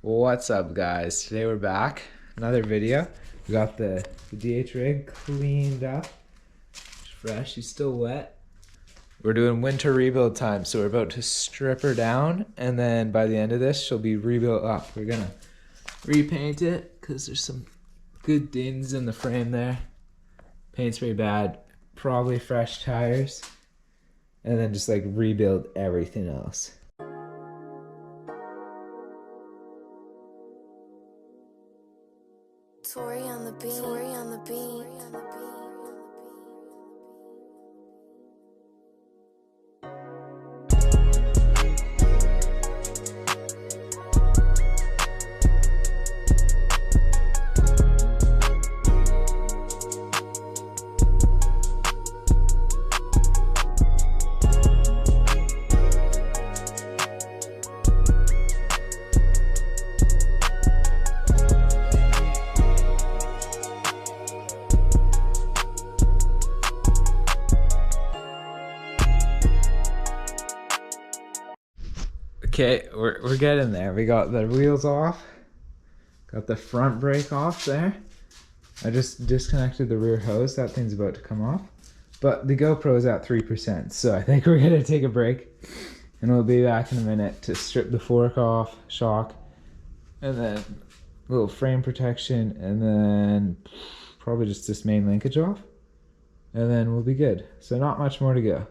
What's up, guys? Today we're back, another video. We got the DH rig cleaned up. It's fresh, she's still wet. We're doing winter rebuild time, so we're about to strip her down, and then by the end of this she'll be rebuilt up. We're gonna repaint it because there's some good dings in the frame there. Paint's pretty bad. Probably fresh tires, and then just like rebuild everything else. Tori on the beat. Tori on the beat. Okay, we're getting there. We got the wheels off, got the front brake off there. I just disconnected the rear hose. That thing's about to come off. But the GoPro's at 3%, so I think we're gonna take a break. And we'll be back in a minute to strip the fork off, shock, and then a little frame protection, and then probably just this main linkage off. And then we'll be good. So not much more to go.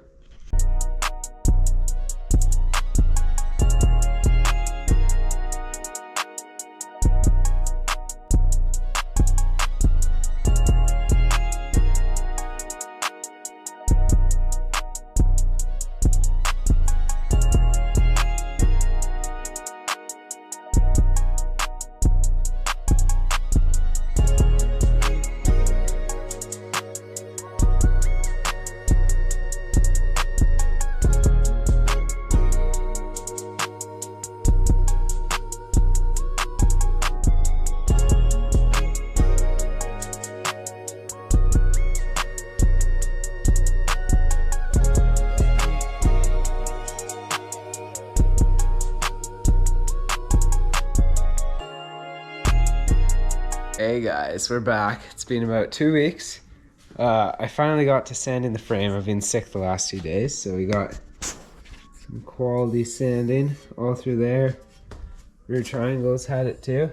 Hey guys, we're back. It's been about 2 weeks. I finally got to sanding the frame. I've been sick the last 2 days, so we got some quality sanding all through there. Rear triangles had it too.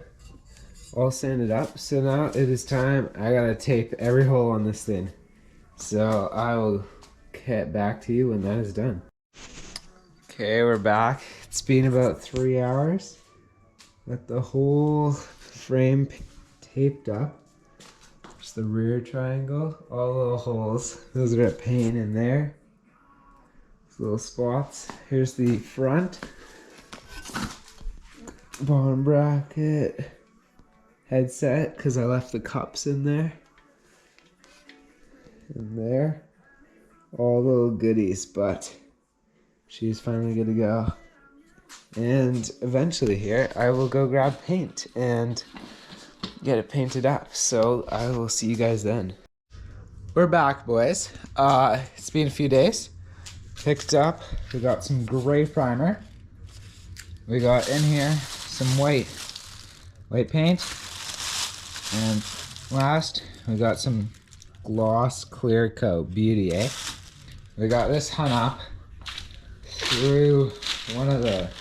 All sanded up. So now it is time. I gotta tape every hole on this thing. So I will get back to you when that is done. Okay, we're back. It's been about 3 hours. Got the whole frame taped up. Just the rear triangle, all little holes. Those are a pain in there. These little spots. Here's the front. Bottom bracket. Headset, because I left the cups in there. And there. All little goodies, but she's finally good to go. And eventually here, I will go grab paint and get it painted up. So I will see you guys then. We're back, boys. It's been a few days. Picked up, we got some gray primer. We got in here some white paint. And last, we got some gloss clear coat, beauty, eh? We got this hung up through one of the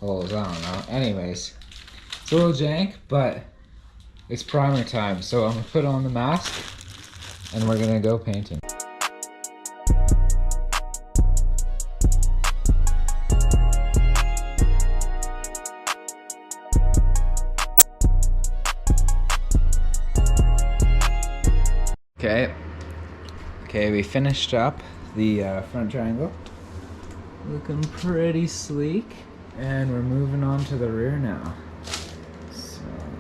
holes, I don't know. Anyways, it's a little jank, but it's primer time, so I'm gonna put on the mask and we're gonna go painting. Okay, we finished up the front triangle. Looking pretty sleek, and we're moving on to the rear now.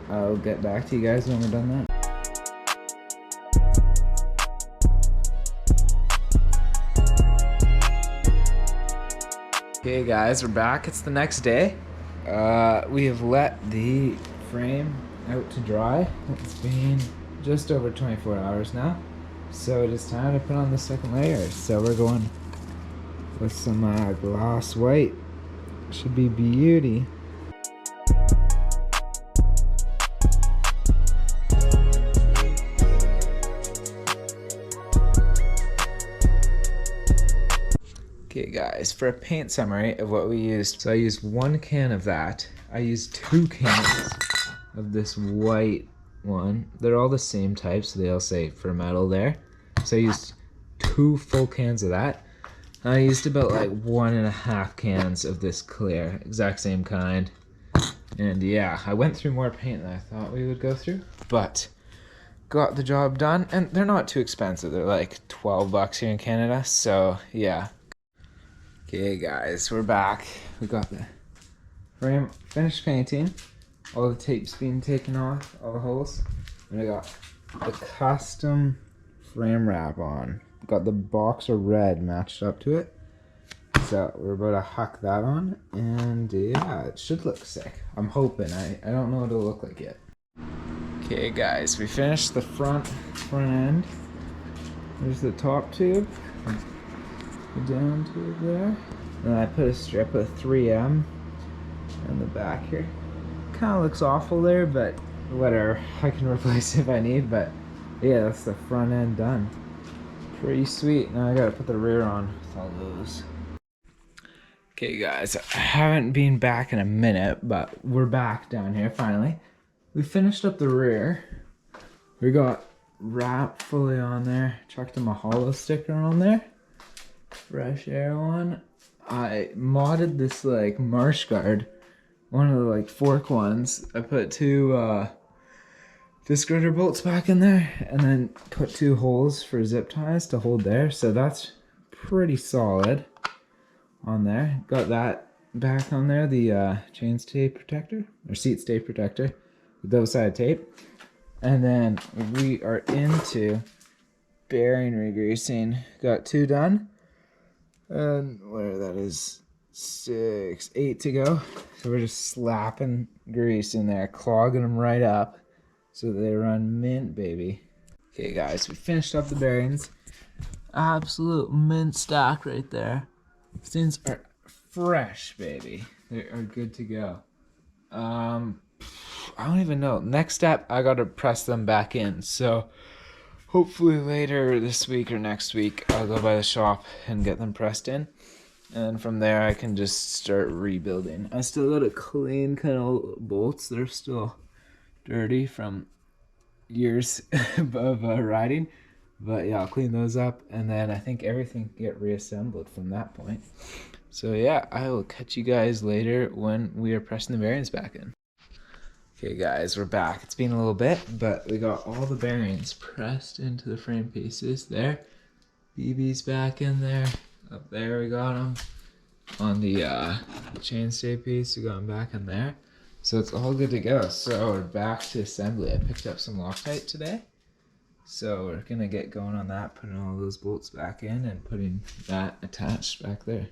I'll get back to you guys when we're done that. Okay guys, we're back. It's the next day. We have let the frame out to dry. It's been just over 24 hours now. So it is time to put on the second layer. So we're going with some gloss white. Should be beauty. Okay guys, for a paint summary of what we used. So I used 1 can of that. I used 2 cans of this white one. They're all the same type, so they all say for metal there. So I used 2 full cans of that. I used about like 1.5 cans of this clear, exact same kind. And yeah, I went through more paint than I thought we would go through, but got the job done. And they're not too expensive. They're like 12 bucks here in Canada, so yeah. Okay guys, we're back. We got the frame finished painting. All the tape's being taken off, all the holes. And I got the custom frame wrap on. Got the box of red matched up to it. So we're about to huck that on. And yeah, it should look sick. I'm hoping. I don't know what it'll look like yet. Okay guys, we finished the front end. There's the top tube. The down tube there. And I put a strip of 3M in the back here. Kind of looks awful there, but whatever. I can replace it if I need, but yeah, that's the front end done. Pretty sweet. Now I gotta put the rear on with all those. Okay guys, I haven't been back in a minute, but we're back down here finally. We finished up the rear. We got wrap fully on there. Chucked a Mahalo sticker on there. Fresh Air one. I modded this like marsh guard. One of the like fork ones. I put 2 disc girder bolts back in there and then put 2 holes for zip ties to hold there. So that's pretty solid on there. Got that back on there, the chain stay protector or seat stay protector with double-sided tape. And then we are into bearing regreasing. Got 2 done. And where that is 6, 8 to go. So we're just slapping grease in there, clogging them right up so that they run mint, baby. Okay guys, we finished up the bearings. Absolute mint stock right there. These things are fresh, baby. They are good to go. I don't even know. Next step, I gotta press them back in. So hopefully later this week or next week, I'll go by the shop and get them pressed in. And from there, I can just start rebuilding. I still gotta clean kind of bolts. They're still dirty from years of riding. But yeah, I'll clean those up. And then I think everything can get reassembled from that point. So yeah, I will catch you guys later when we are pressing the bearings back in. Okay guys, we're back. It's been a little bit, but we got all the bearings pressed into the frame pieces there. BB's back in there. Up there we got them. On the chainstay piece, we got them back in there. So it's all good to go. So we're back to assembly. I picked up some Loctite today. So we're gonna get going on that, putting all those bolts back in and putting that attached back there.